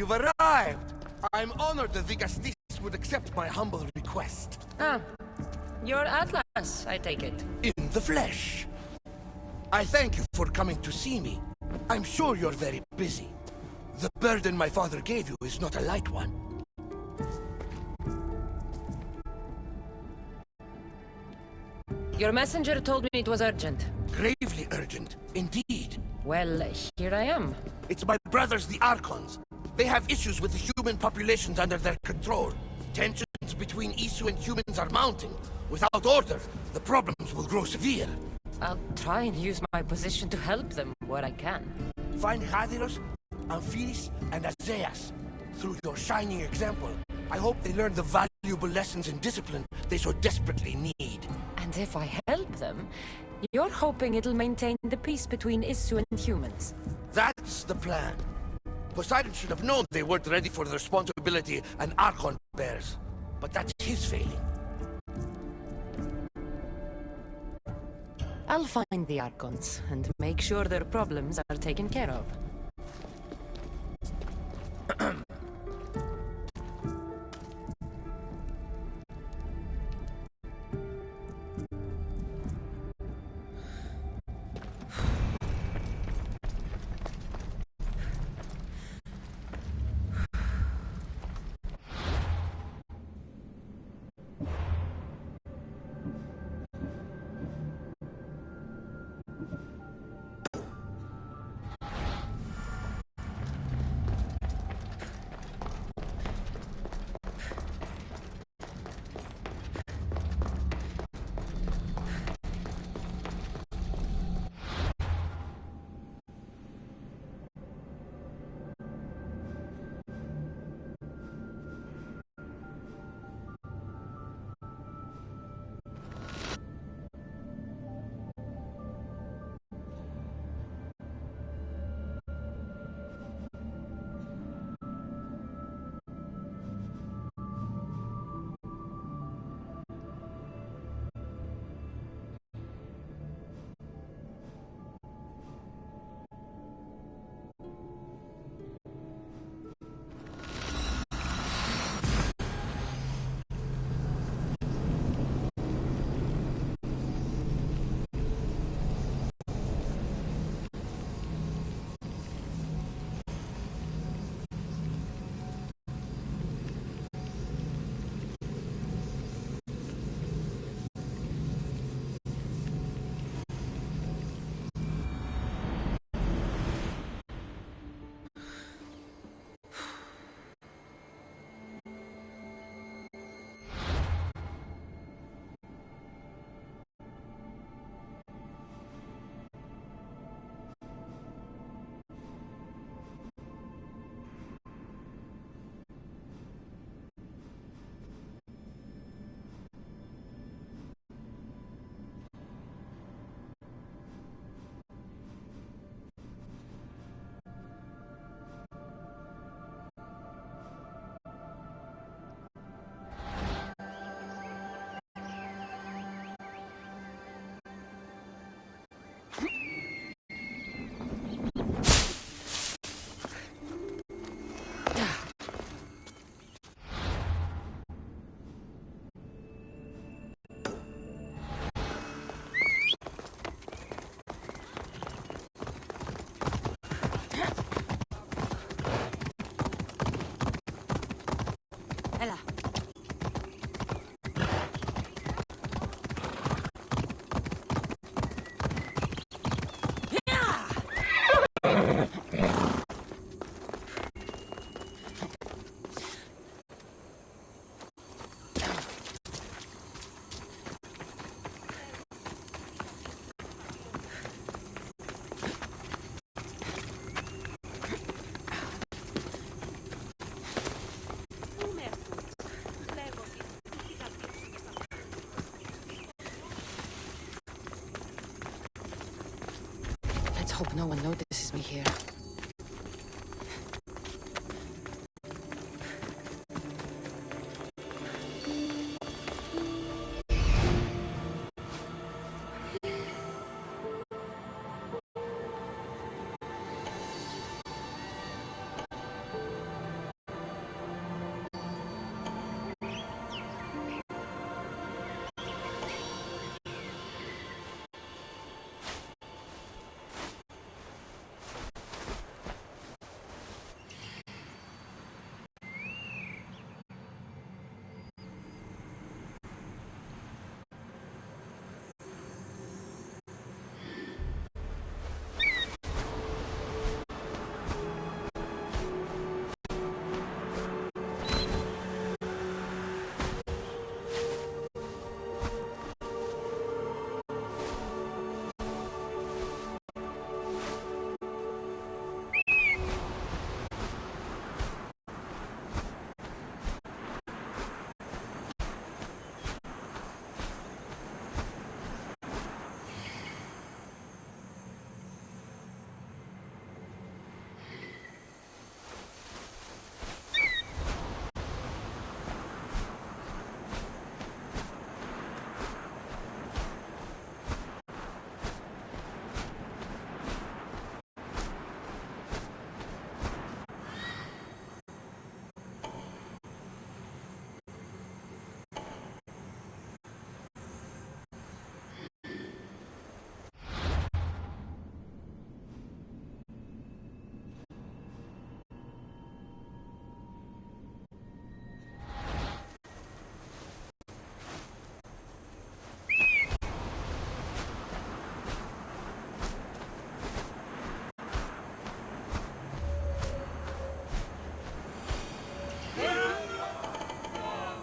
You've arrived! I'm honored that the Gastis would accept my humble request. Ah, you're Atlas, I take it. In the flesh. I thank you for coming to see me. I'm sure you're very busy. The burden my father gave you is not a light one. Your messenger told me it was urgent. Gravely urgent, indeed. Well, here I am. It's my brothers, the Archons. They have issues with the human populations under their control. Tensions between Isu and humans are mounting. Without order, the problems will grow severe. I'll try and use my position to help them where I can. Find Hadiros, Amphiris, and Azeas. Through your shining example, I hope they learn the valuable lessons in discipline they so desperately need. And if I help them, you're hoping it'll maintain the peace between Isu and humans. That's the plan. Poseidon should have known they weren't ready for the responsibility an Archon bears. But that's his failing. I'll find the Archons and make sure their problems are taken care of. Hope no one notices me here.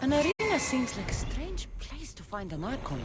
An arena seems like a strange place to find an Archon.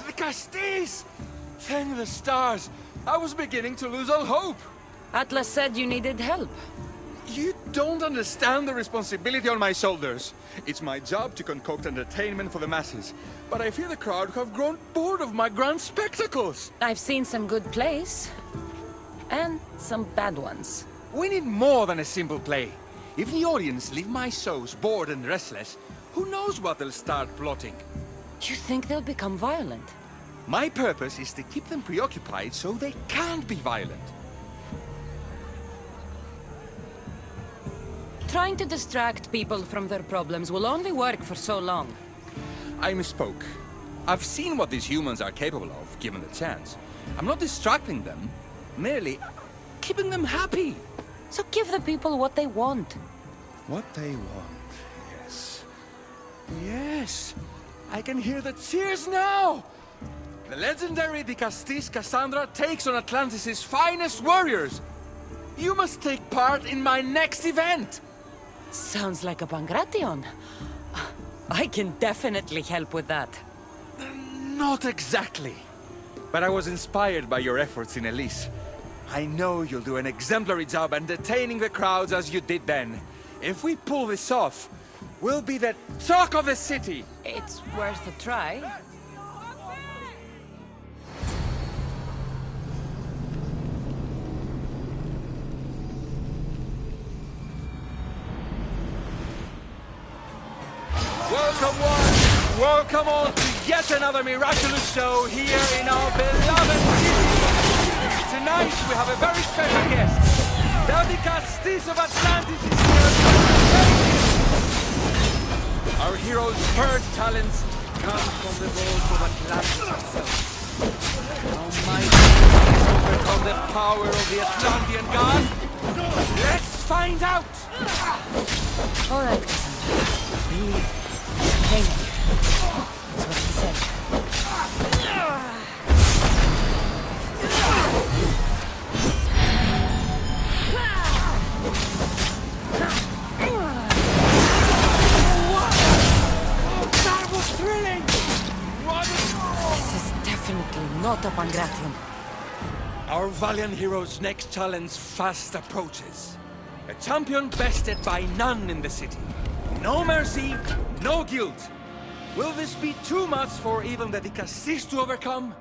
The Castis! Thank the stars! I was beginning to lose all hope! Atlas said you needed help. You don't understand the responsibility on my shoulders. It's my job to concoct entertainment for the masses. But I fear the crowd have grown bored of my grand spectacles. I've seen some good plays. And some bad ones. We need more than a simple play. If the audience leave my shows bored and restless, who knows what they'll start plotting? You think they'll become violent? My purpose is to keep them preoccupied so they can't be violent. Trying to distract people from their problems will only work for so long. I misspoke. I've seen what these humans are capable of, given the chance. I'm not distracting them, merely keeping them happy. So give the people what they want. What they want, yes. Yes! I can hear the cheers now! The legendary De Castis Cassandra takes on Atlantis' finest warriors! You must take part in my next event! Sounds like a Pangration. I can definitely help with that. Not exactly. But I was inspired by your efforts in Elise. I know you'll do an exemplary job entertaining the crowds as you did then. If we pull this off, we'll be the talk of the city! It's worth a try. Welcome one, welcome all to yet another miraculous show here in our beloved city. Tonight we have a very special guest. The Castis of Atlantis is here to entertain you. Our hero's first talents come from the vaults of Atlantis itself. How mighty is overcome the power of the Atlantean god? Let's find out! All right, Cassandra. Be entertaining. That's what he said. That was thrilling! What This is definitely not a Pangration. Our valiant hero's next challenge fast approaches. A champion bested by none in the city. No mercy, no guilt. Will this be too much for even the De Castis to overcome?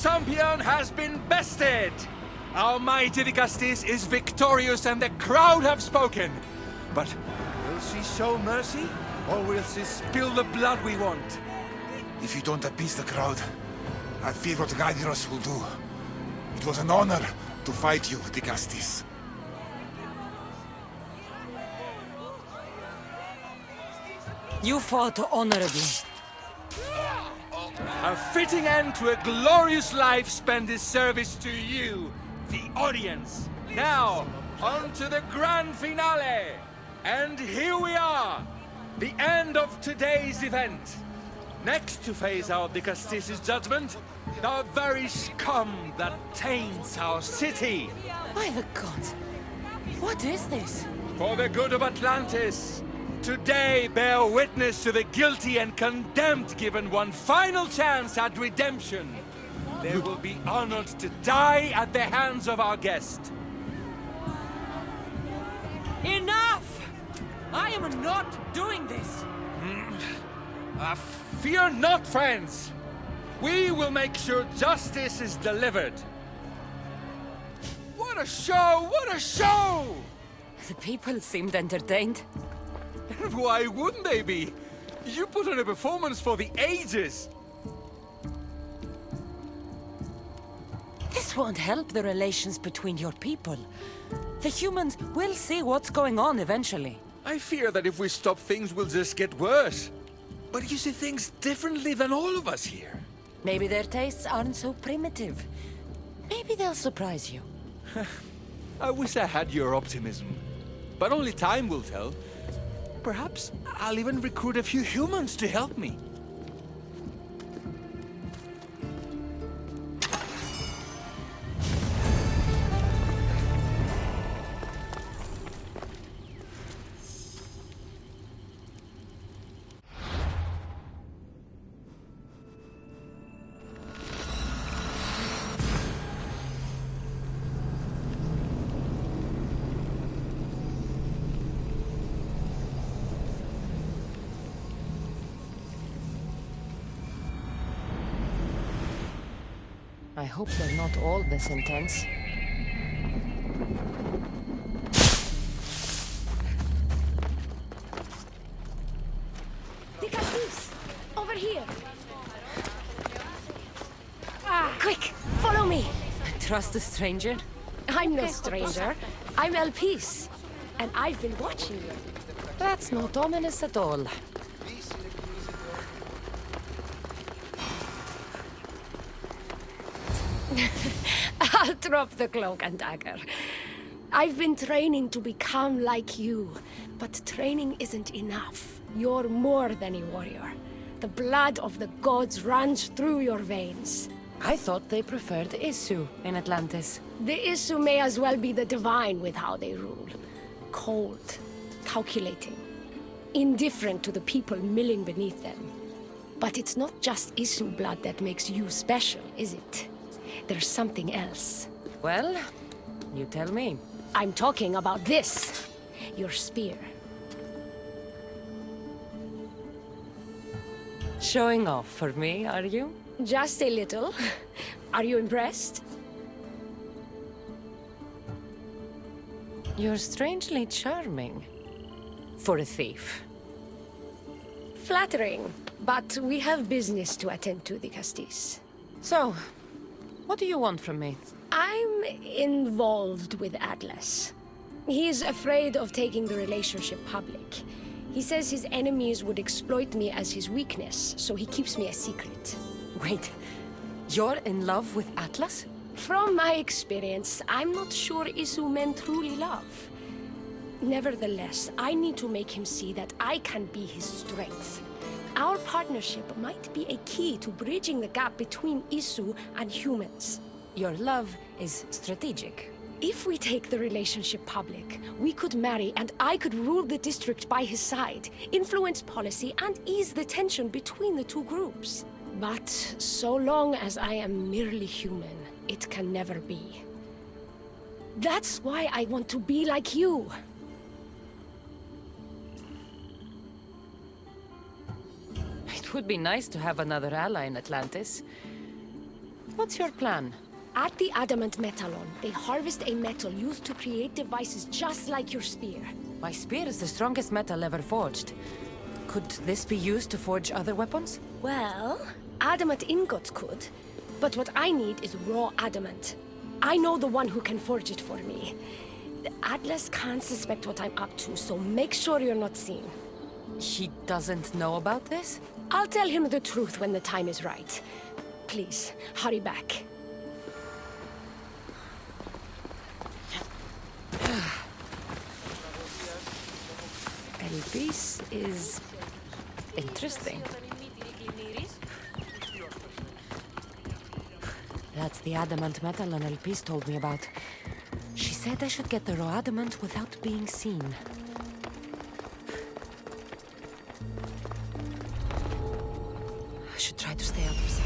champion has been bested! Our mighty Dicastis is victorious and the crowd have spoken. But will she show mercy? Or will she spill the blood we want? If you don't appease the crowd, I fear what Gyros will do. It was an honor to fight you, Dicastis. You fought honorably. A fitting end to a glorious life spent in service to you, the audience. Now, on to the grand finale. And here we are, the end of today's event. Next to face out Dicastis' judgment, the very scum that taints our city. By the gods, what is this? For the good of Atlantis, today bear witness to the guilty and condemned given one final chance at redemption. They will be honored to die at the hands of our guest. Enough! I am not doing this! Fear not, friends. We will make sure justice is delivered. What a show! What a show! The people seemed entertained. Why wouldn't they be? You put on a performance for the ages. This won't help the relations between your people. The humans will see what's going on eventually. I fear that if we stop things will just get worse. But you see things differently than all of us here. Maybe their tastes aren't so primitive. Maybe they'll surprise you. I wish I had your optimism. But only time will tell. Perhaps I'll even recruit a few humans to help me. I hope they're not all this intense. Dicastis! Over here! Quick! Follow me! Trust a stranger? I'm no stranger. I'm Elpis. And I've been watching you. That's not ominous at all. I'll drop the cloak and dagger. I've been training to become like you, but training isn't enough. You're more than a warrior. The blood of the gods runs through your veins. I thought they preferred Isu in Atlantis. The Isu may as well be the divine with how they rule. Cold, calculating, indifferent to the people milling beneath them. But it's not just Isu blood that makes you special, is it? There's something else. Well, you tell me. I'm talking about this. Your spear. Showing off for me, are you? Just a little. Are you impressed? You're strangely charming. For a thief. Flattering. But we have business to attend to, Dicastis. So, what do you want from me? I'm involved with Atlas. He's afraid of taking the relationship public. He says his enemies would exploit me as his weakness, so he keeps me a secret. Wait, you're in love with Atlas? From my experience, I'm not sure Isu men truly love. Nevertheless, I need to make him see that I can be his strength. Our partnership might be a key to bridging the gap between Isu and humans. Your love is strategic. If we take the relationship public, we could marry and I could rule the district by his side, influence policy and ease the tension between the two groups. But so long as I am merely human, it can never be. That's why I want to be like you. It would be nice to have another ally in Atlantis. What's your plan? At the Adamant Metalon, they harvest a metal used to create devices just like your spear. My spear is the strongest metal ever forged. Could this be used to forge other weapons? Well, adamant ingots could, but what I need is raw adamant. I know the one who can forge it for me. The Atlas can't suspect what I'm up to, so make sure you're not seen. He doesn't know about this? I'll tell him the truth when the time is right. Please, hurry back. El piece is interesting. That's the adamant metal and El Piece told me about. She said I should get the raw adamant without being seen. I should try to stay out of sight.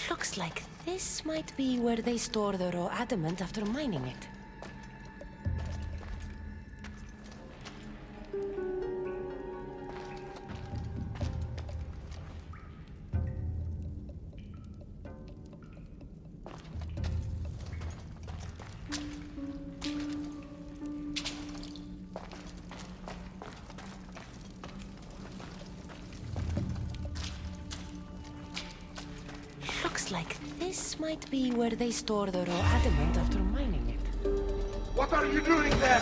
Looks like this might be where they store the raw adamant after mining it. Looks like this might be where they store the raw adamant after mining it. What are you doing there?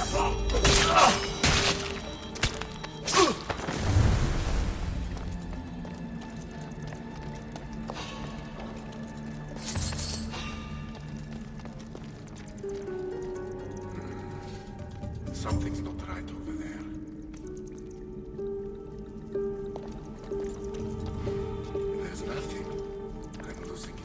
Something's not right over there. There's nothing. I'm losing it.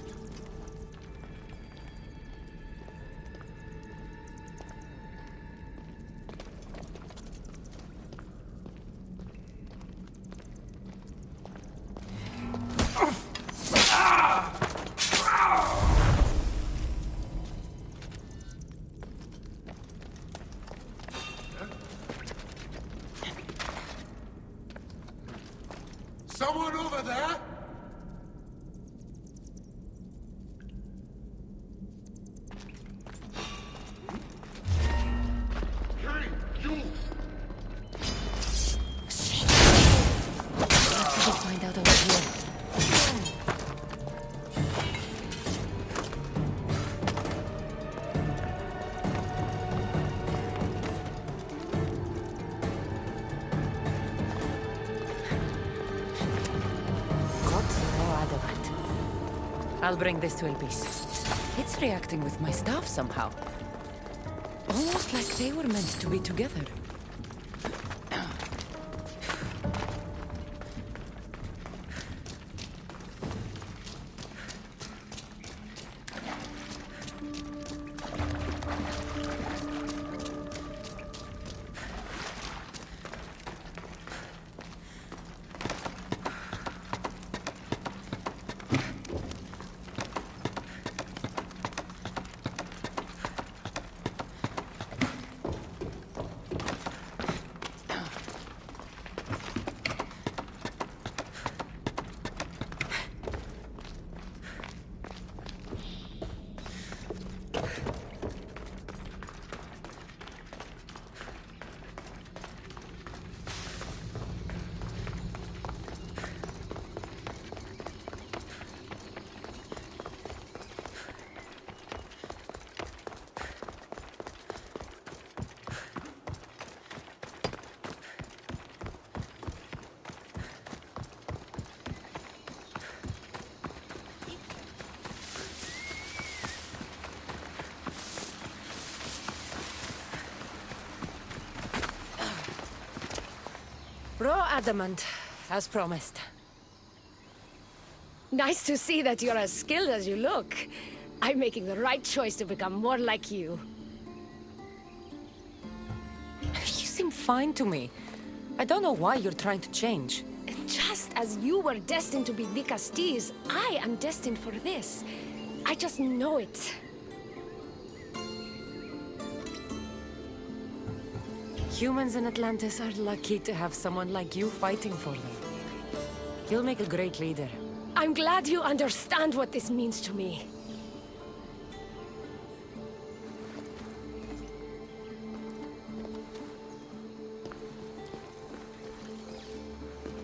Someone over there? Hey, you! Let's find out over here. I'll bring this to Elpis. It's reacting with my staff somehow. Almost like they were meant to be together. Raw adamant, as promised. Nice to see that you're as skilled as you look. I'm making the right choice to become more like you. You seem fine to me. I don't know why you're trying to change. Just as you were destined to be Vicastes, I am destined for this. I just know it. Humans in Atlantis are lucky to have someone like you fighting for them. You'll make a great leader. I'm glad you understand what this means to me.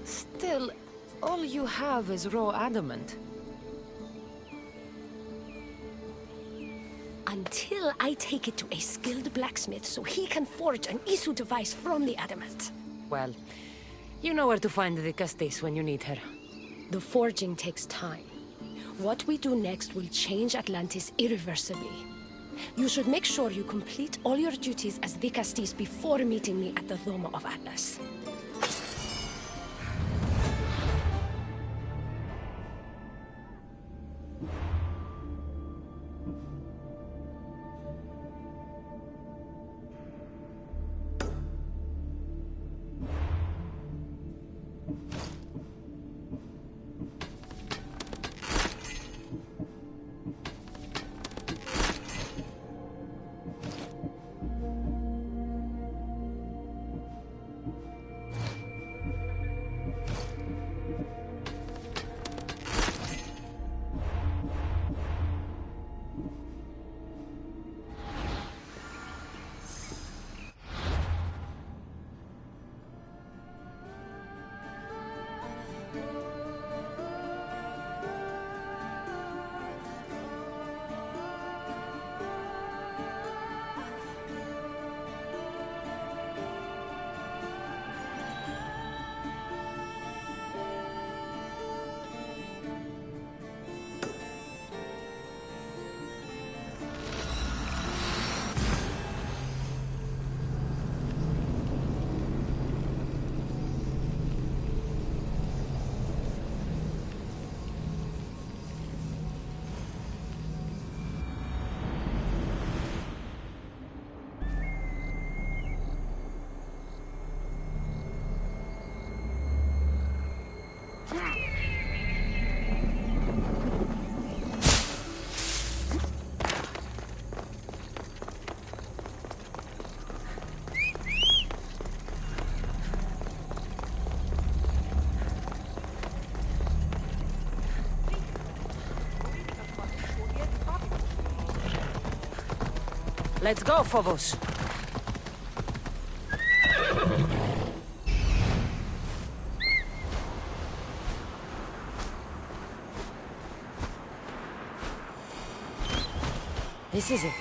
Still, all you have is raw adamant. Until I take it to a skilled blacksmith so he can forge an Isu device from the adamant. Well, you know where to find Vicastes when you need her. The forging takes time. What we do next will change Atlantis irreversibly. You should make sure you complete all your duties as Vicastes before meeting me at the Dome of Atlas. Let's go, Phobos. This is it.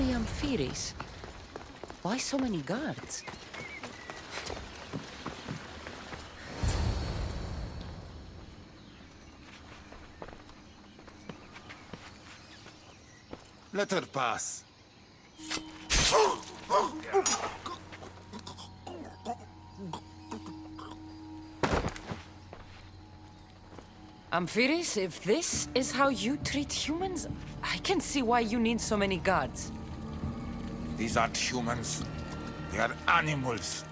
the Amphiris. Why so many guards? Let her pass. Amphiris, if this is how you treat humans, I can see why you need so many guards. These aren't humans. They are animals.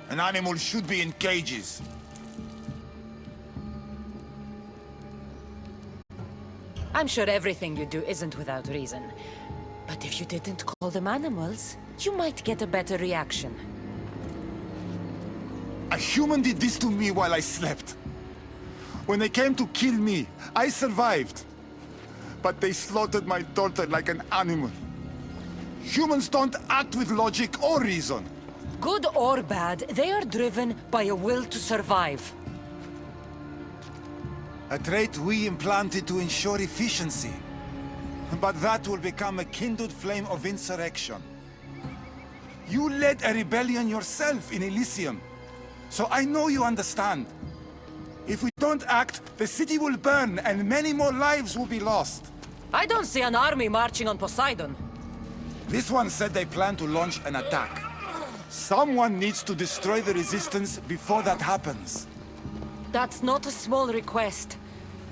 An animal should be in cages. I'm sure everything you do isn't without reason. But if you didn't call them animals, you might get a better reaction. A human did this to me while I slept. When they came to kill me, I survived. But they slaughtered my daughter like an animal. Humans don't act with logic or reason. Good or bad, they are driven by a will to survive. A trait we implanted to ensure efficiency. But that will become a kindled flame of insurrection. You led a rebellion yourself in Elysium, so I know you understand. If we don't act, the city will burn and many more lives will be lost. I don't see an army marching on Poseidon. This one said they plan to launch an attack. Someone needs to destroy the resistance before that happens. That's not a small request.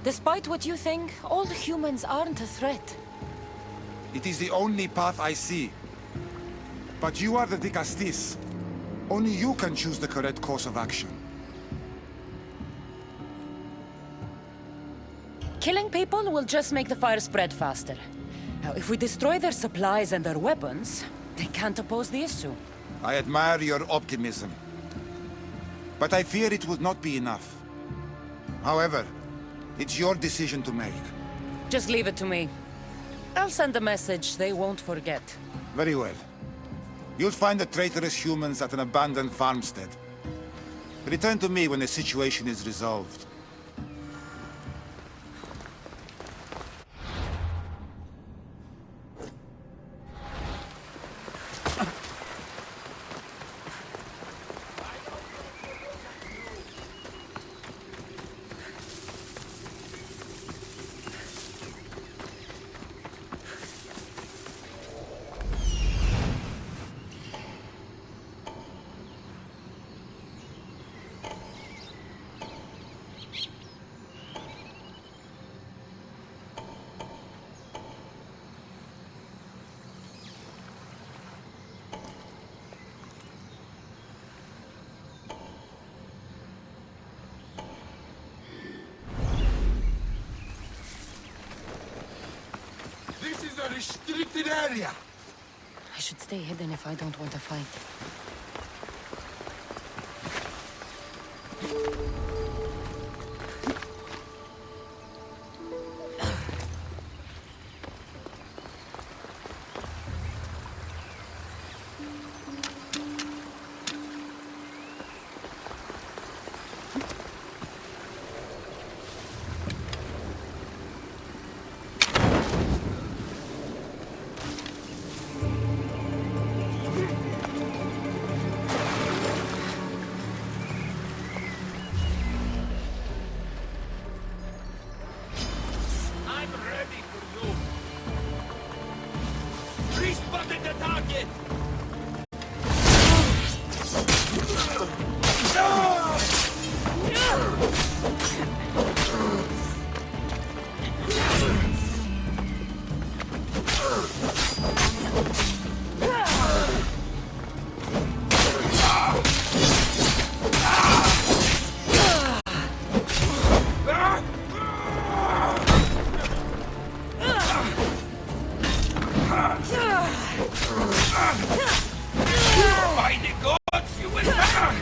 Despite what you think, all humans aren't a threat. It is the only path I see. But you are the Dicastis. Only you can choose the correct course of action. Killing people will just make the fire spread faster. Now, if we destroy their supplies and their weapons, they can't oppose the issue. I admire your optimism. But I fear it would not be enough. However, it's your decision to make. Just leave it to me. I'll send a message they won't forget. Very well. You'll find the traitorous humans at an abandoned farmstead. Return to me when the situation is resolved. This is a restricted area. I should stay hidden if I don't want to fight. I'm ready for you. Respotted the target. By the gods, you will die!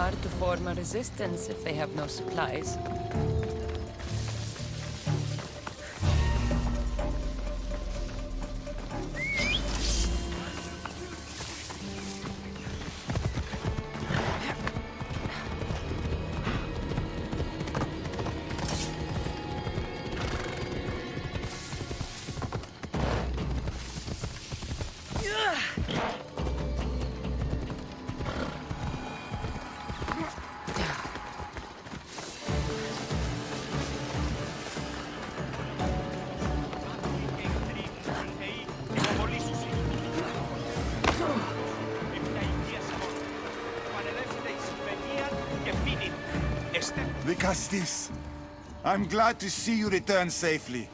hard to form a resistance if they have no supplies. Vicastis, I'm glad to see you return safely.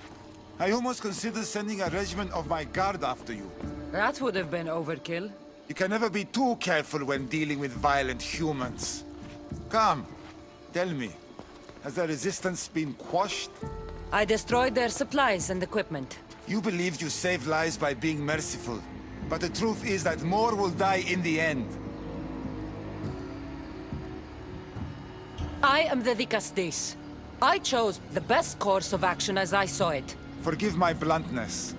I almost considered sending a regiment of my guard after you. That would have been overkill. You can never be too careful when dealing with violent humans. Come, tell me, has the resistance been quashed? I destroyed their supplies and equipment. You believed you saved lives by being merciful, but the truth is that more will die in the end. I am the Vicastis. I chose the best course of action as I saw it. Forgive my bluntness.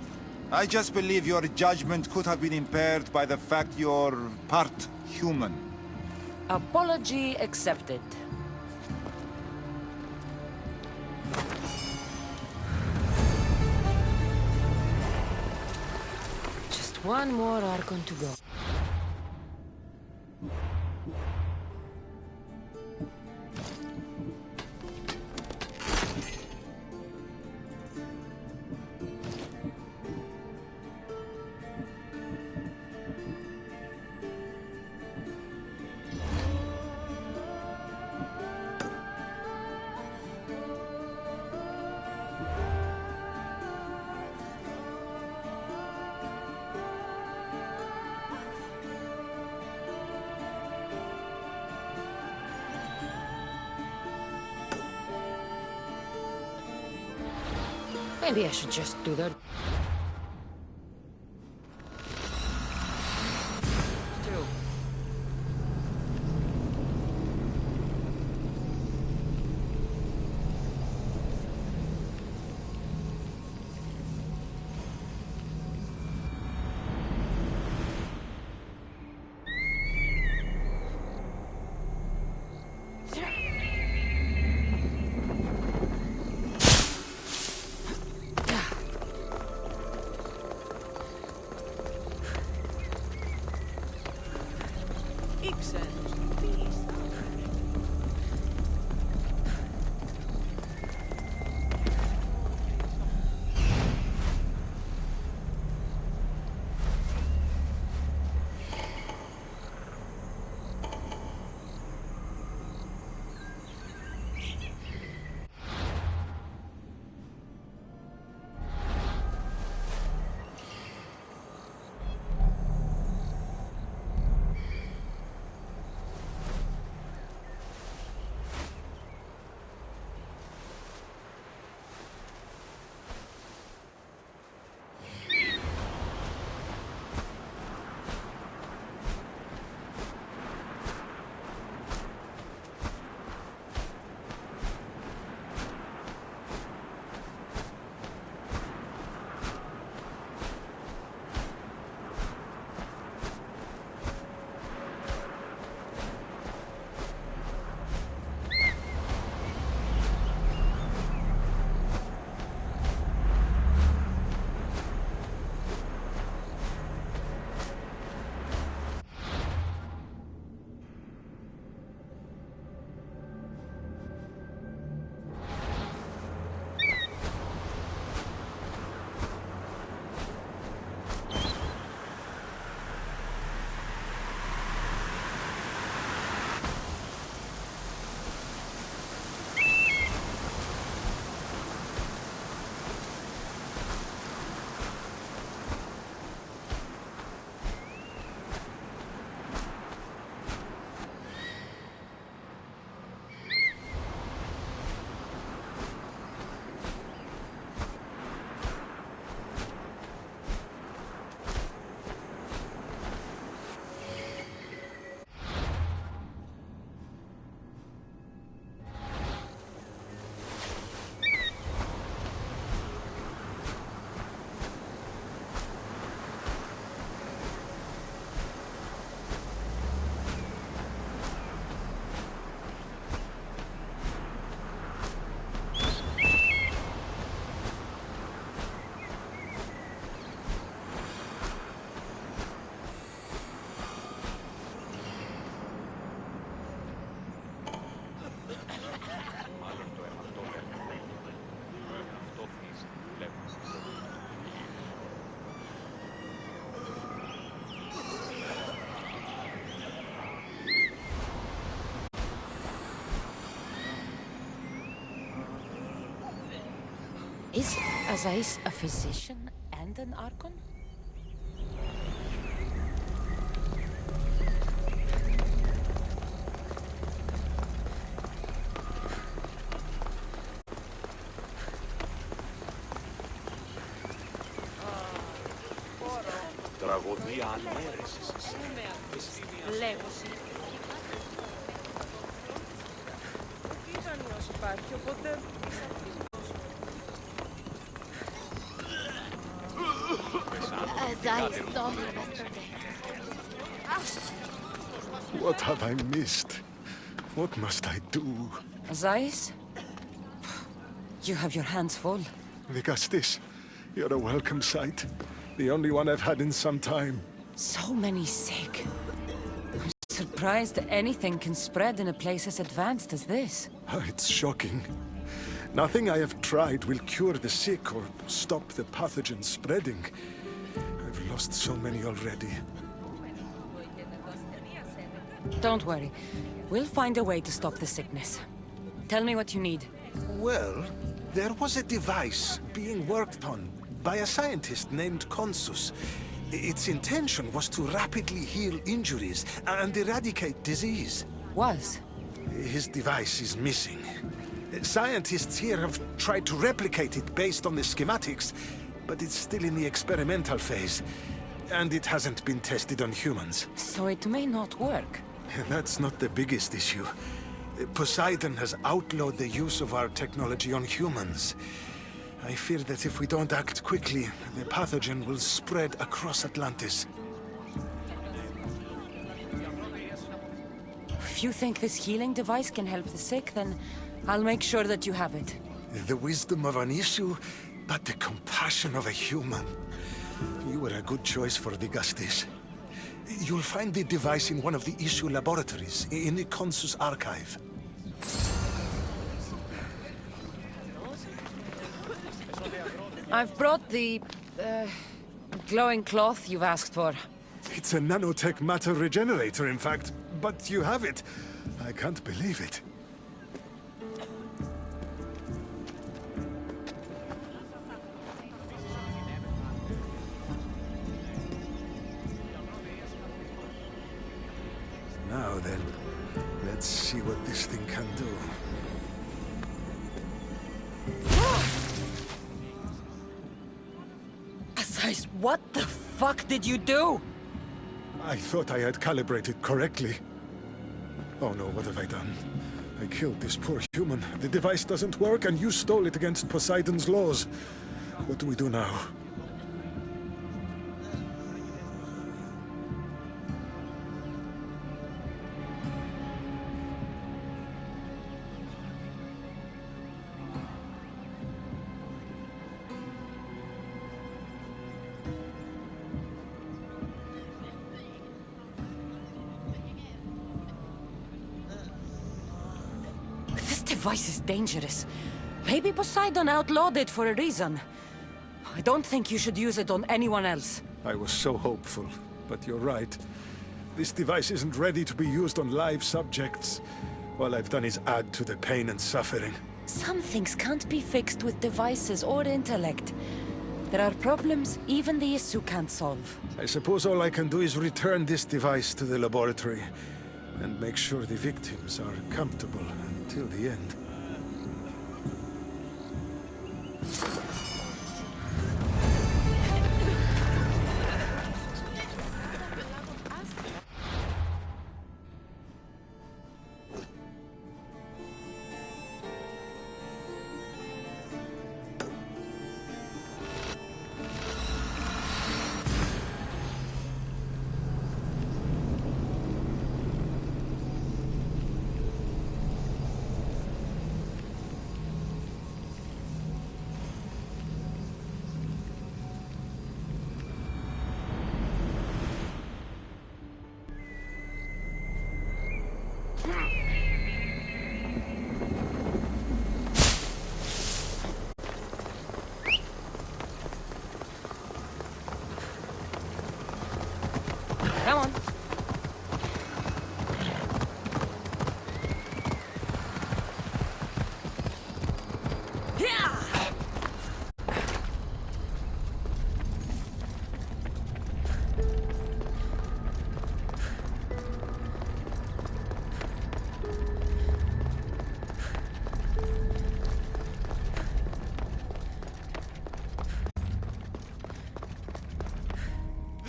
I just believe your judgment could have been impaired by the fact you're part human. Apology accepted. Just one more Archon to go. Maybe I should just do that. Still. Is Azais a physician and an Archon? Τραγωδία ανέρεσης. Λέγωση. Ο τυραννιός υπάρχει, οπότε... Azai saw me yesterday. What have I missed? What must I do? Azais? You have your hands full. Vigastis, you're a welcome sight. The only one I've had in some time. So many sick. I'm surprised anything can spread in a place as advanced as this. It's shocking. Nothing I have tried will cure the sick or stop the pathogen spreading. I've lost so many already. Don't worry. We'll find a way to stop the sickness. Tell me what you need. Well, there was a device being worked on by a scientist named Consus. Its intention was to rapidly heal injuries and eradicate disease. Was? His device is missing. Scientists here have tried to replicate it based on the schematics, but it's still in the experimental phase. And it hasn't been tested on humans. So it may not work. That's not the biggest issue. Poseidon has outlawed the use of our technology on humans. I fear that if we don't act quickly, the pathogen will spread across Atlantis. If you think this healing device can help the sick, then I'll make sure that you have it. The wisdom of an issue, but the compassion of a human. You were a good choice for Vigastis. You'll find the device in one of the issue laboratories, in the Consus archive. I've brought the, glowing cloth you've asked for. It's a nanotech matter regenerator, in fact, but you have it. I can't believe it. Now then, let's see what this thing can do. Azais, what the fuck did you do? I thought I had calibrated correctly. Oh no, what have I done? I killed this poor human. The device doesn't work, and you stole it against Poseidon's laws. What do we do now? This device is dangerous. Maybe Poseidon outlawed it for a reason. I don't think you should use it on anyone else. I was so hopeful, but you're right. This device isn't ready to be used on live subjects. All I've done is add to the pain and suffering. Some things can't be fixed with devices or intellect. There are problems even the Isu can't solve. I suppose all I can do is return this device to the laboratory and make sure the victims are comfortable until the end.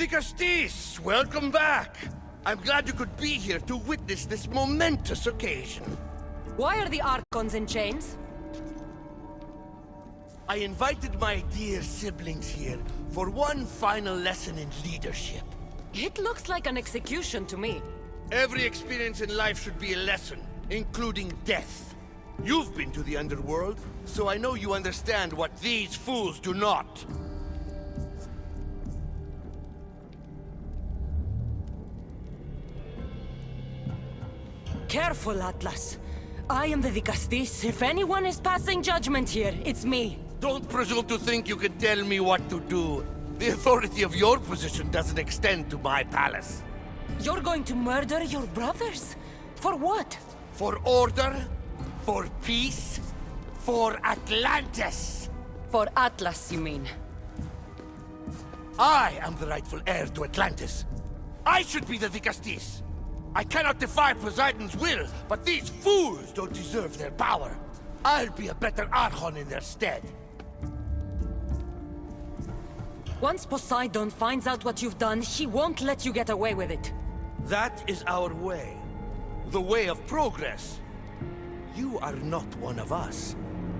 Castis, welcome back. I'm glad you could be here to witness this momentous occasion. Why are the Archons in chains? I invited my dear siblings here for one final lesson in leadership. It looks like an execution to me. Every experience in life should be a lesson, including death. You've been to the underworld, so I know you understand what these fools do not. Careful, Atlas. I am the Vicastis. If anyone is passing judgment here, it's me. Don't presume to think you can tell me what to do. The authority of your position doesn't extend to my palace. You're going to murder your brothers? For what? For order, for peace, for Atlantis. For Atlas, you mean? I am the rightful heir to Atlantis. I should be the Vicastis. I cannot defy Poseidon's will, but these fools don't deserve their power. I'll be a better Archon in their stead. Once Poseidon finds out what you've done, he won't let you get away with it. That is our way. The way of progress. You are not one of us.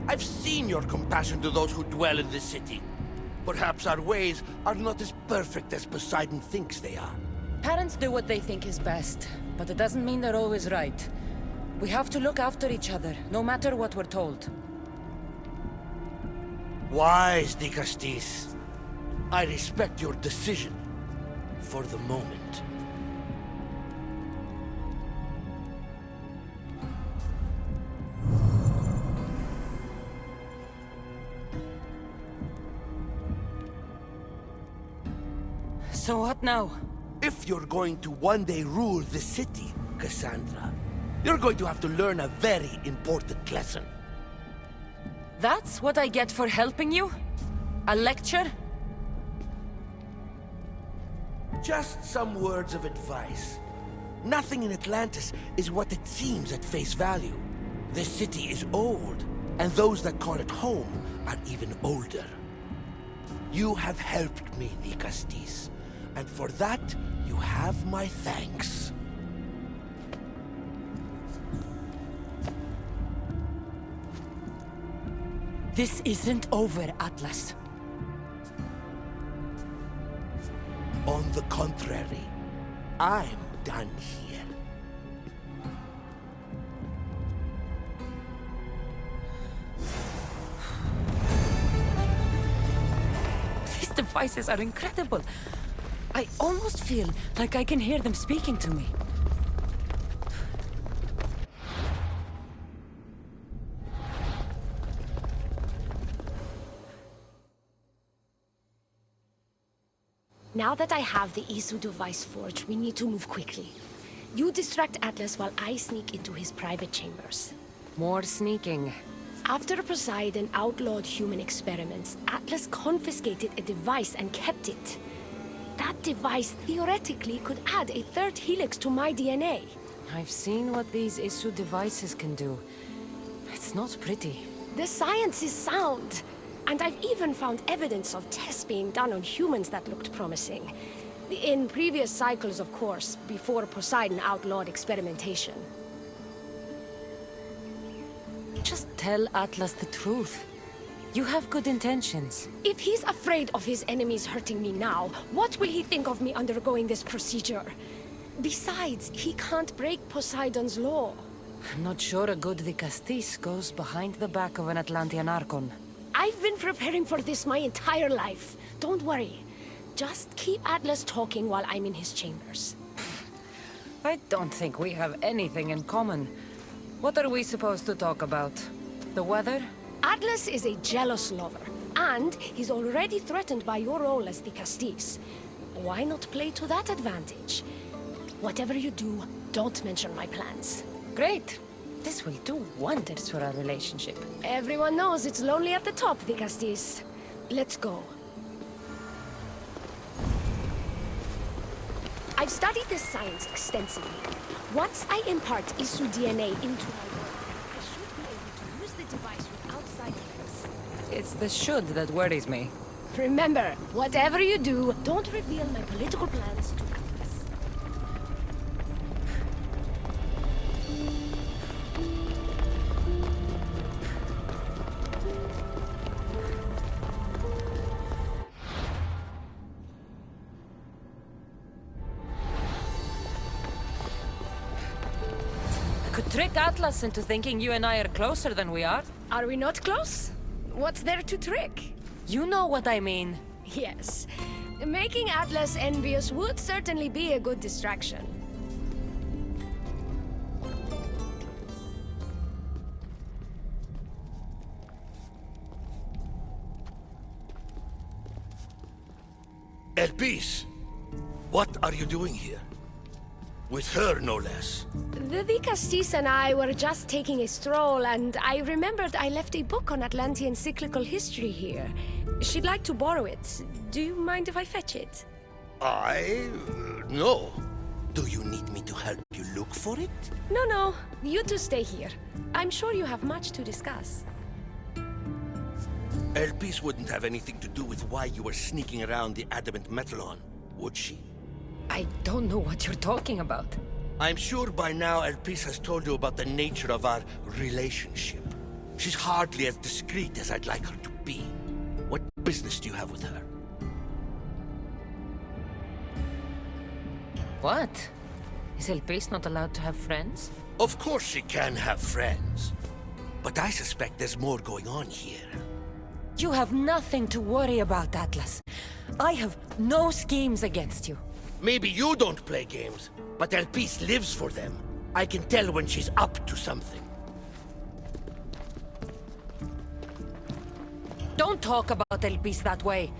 I've seen your compassion to those who dwell in this city. Perhaps our ways are not as perfect as Poseidon thinks they are. Parents do what they think is best, but it doesn't mean they're always right. We have to look after each other, no matter what we're told. Wise, Nicastis. I respect your decision. For the moment. So what now? If you're going to one day rule the city, Cassandra, you're going to have to learn a very important lesson. That's what I get for helping you? A lecture? Just some words of advice. Nothing in Atlantis is what it seems at face value. The city is old, and those that call it home are even older. You have helped me, Nicastis, and for that, you have my thanks. This isn't over, Atlas. On the contrary, I'm done here. These devices are incredible. I almost feel like I can hear them speaking to me. Now that I have the Isu device forged, we need to move quickly. You distract Atlas while I sneak into his private chambers. More sneaking. After Poseidon outlawed human experiments, Atlas confiscated a device and kept it. That device theoretically could add a third helix to my DNA. I've seen what these Isu devices can do. It's not pretty. The science is sound. And I've even found evidence of tests being done on humans that looked promising. In previous cycles, of course, before Poseidon outlawed experimentation. Just tell Atlas the truth. You have good intentions. If he's afraid of his enemies hurting me now, what will he think of me undergoing this procedure? Besides, he can't break Poseidon's law. I'm not sure a good Vicastis goes behind the back of an Atlantean Archon. I've been preparing for this my entire life. Don't worry. Just keep Atlas talking while I'm in his chambers. I don't think we have anything in common. What are we supposed to talk about? The weather? Atlas is a jealous lover, and he's already threatened by your role as the Castis. Why not play to that advantage? Whatever you do, don't mention my plans. Great. This will do wonders for our relationship. Everyone knows it's lonely at the top, the Castis. Let's go. I've studied this science extensively. Once I impart Isu DNA into my work, I should be able to use the device without side effects. It's the should that worries me. Remember, whatever you do, don't reveal my political plans to Atlas. I could trick Atlas into thinking you and I are closer than we are. Are we not close? What's there to trick? You know what I mean. Yes. Making Atlas envious would certainly be a good distraction. Elpis, what are you doing here? With her, no less. The Vicastis and I were just taking a stroll, and I remembered I left a book on Atlantean cyclical history here. She'd like to borrow it. Do you mind if I fetch it? No. Do you need me to help you look for it? No. You two stay here. I'm sure you have much to discuss. Elpis wouldn't have anything to do with why you were sneaking around the adamant metalon, would she? I don't know what you're talking about. I'm sure by now Elpis has told you about the nature of our relationship. She's hardly as discreet as I'd like her to be. What business do you have with her? What? Is Elpis not allowed to have friends? Of course she can have friends. But I suspect there's more going on here. You have nothing to worry about, Atlas. I have no schemes against you. Maybe you don't play games, but Elpis lives for them. I can tell when she's up to something. Don't talk about Elpis that way.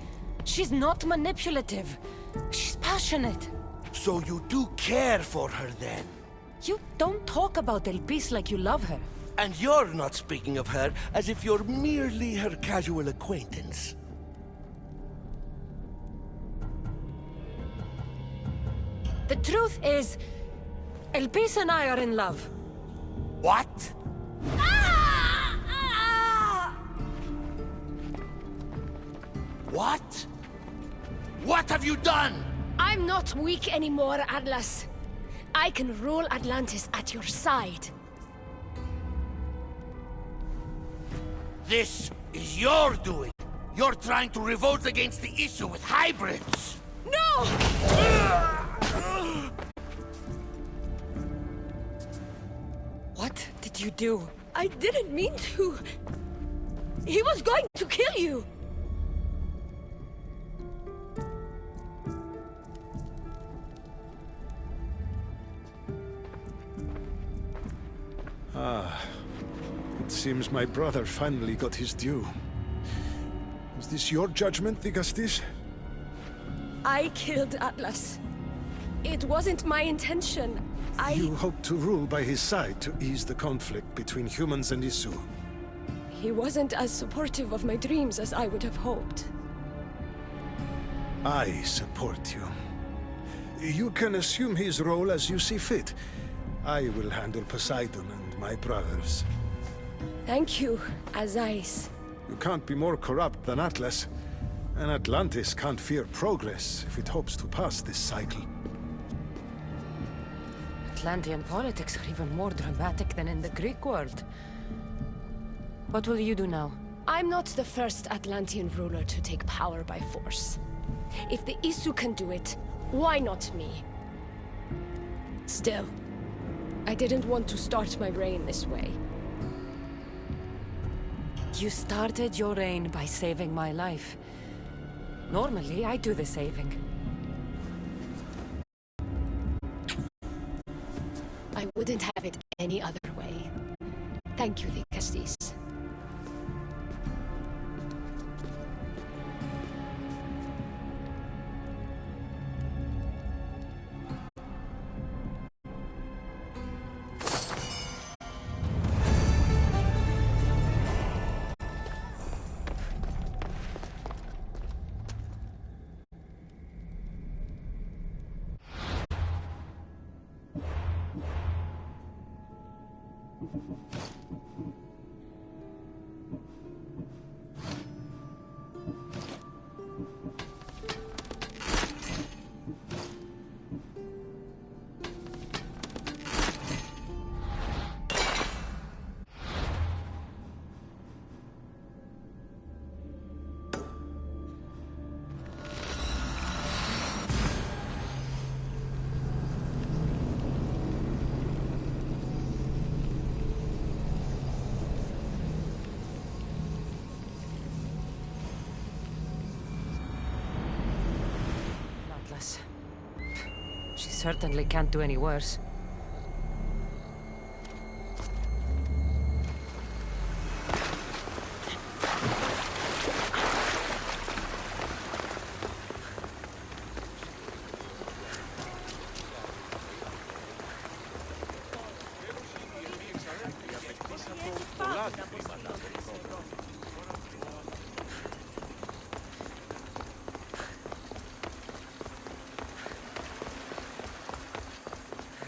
She's not manipulative. She's passionate. So you do care for her then? You don't talk about Elpis like you love her. And you're not speaking of her as if you're merely her casual acquaintance. The truth is, Elpis and I are in love. What? What? What have you done? I'm not weak anymore, Atlas. I can rule Atlantis at your side. This is your doing. You're trying to revolt against the issue with hybrids. No! What did you do? I didn't mean to. He was going to kill you. It seems my brother finally got his due. Was this your judgment, Vigastis? I killed Atlas. It wasn't my intention. You hoped to rule by his side to ease the conflict between humans and Isu. He wasn't as supportive of my dreams as I would have hoped. I support you. You can assume his role as you see fit. I will handle Poseidon and my brothers. Thank you, Azais. You can't be more corrupt than Atlas. And Atlantis can't fear progress if it hopes to pass this cycle. Atlantean politics are even more dramatic than in the Greek world. What will you do now? I'm not the first Atlantean ruler to take power by force. If the Isu can do it, why not me? Still, I didn't want to start my reign this way. You started your reign by saving my life. Normally, I do the saving. I wouldn't have it any other way. Thank you, Vicastis. certainly can't do any worse.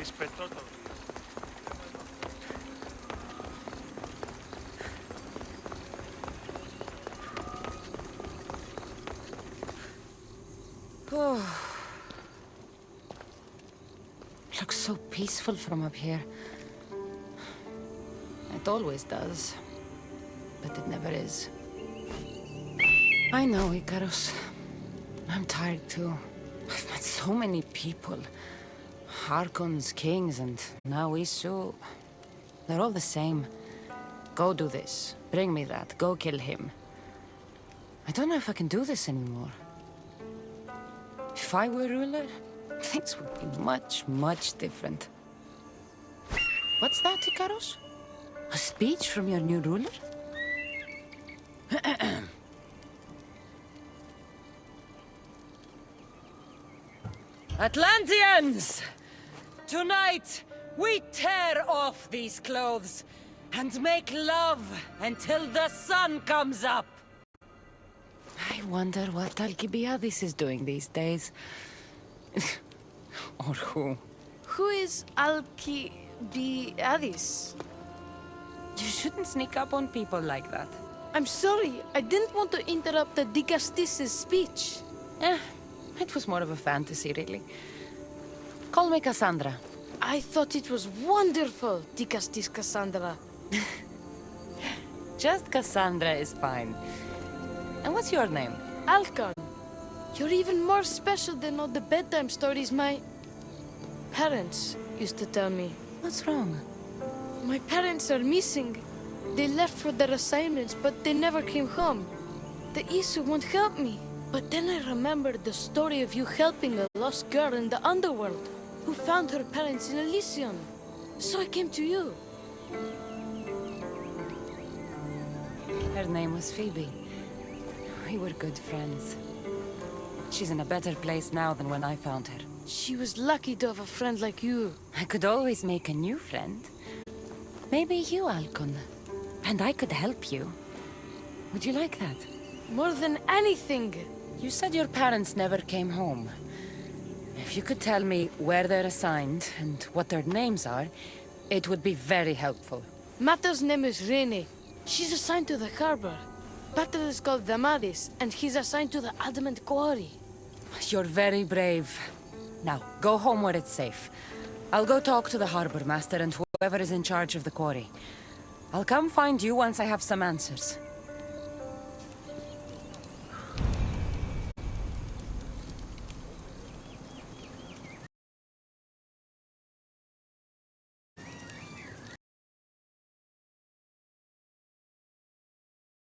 Rispettò το Looks so peaceful from up here. It always does. But it never is. I know, Icarus. I'm tired too. I've met so many people. Harkons, kings, and now Isu. They're all the same. Go do this. Bring me that. Go kill him. I don't know if I can do this anymore. If I were ruler, things would be much, much different. What's that, Icarus? A speech from your new ruler? Atlanteans! Tonight, we tear off these clothes and make love until the sun comes up. I wonder what Alcibiades is doing these days. Or who? Who is Alcibiades? You shouldn't sneak up on people like that. I'm sorry, I didn't want to interrupt the Digastis' speech. It was more of a fantasy, really. Call me Cassandra. I thought it was wonderful, Digastis Cassandra. Just Cassandra is fine. And what's your name? Alcon, you're even more special than all the bedtime stories my parents used to tell me. What's wrong? My parents are missing. They left for their assignments, but they never came home. The Isu won't help me. But then I remembered the story of you helping a lost girl in the underworld, who found her parents in Elysium. So I came to you. Her name was Phoebe. We were good friends. She's in a better place now than when I found her. She was lucky to have a friend like you. I could always make a new friend. Maybe you, Alcon. And I could help you. Would you like that? More than anything. You said your parents never came home. If you could tell me where they're assigned and what their names are, it would be very helpful. Mata's name is Rene. She's assigned to the harbor. Pater is called Damaris, and he's assigned to the Adamant Quarry. You're very brave. Now, go home where it's safe. I'll go talk to the harbor master and whoever is in charge of the quarry. I'll come find you once I have some answers.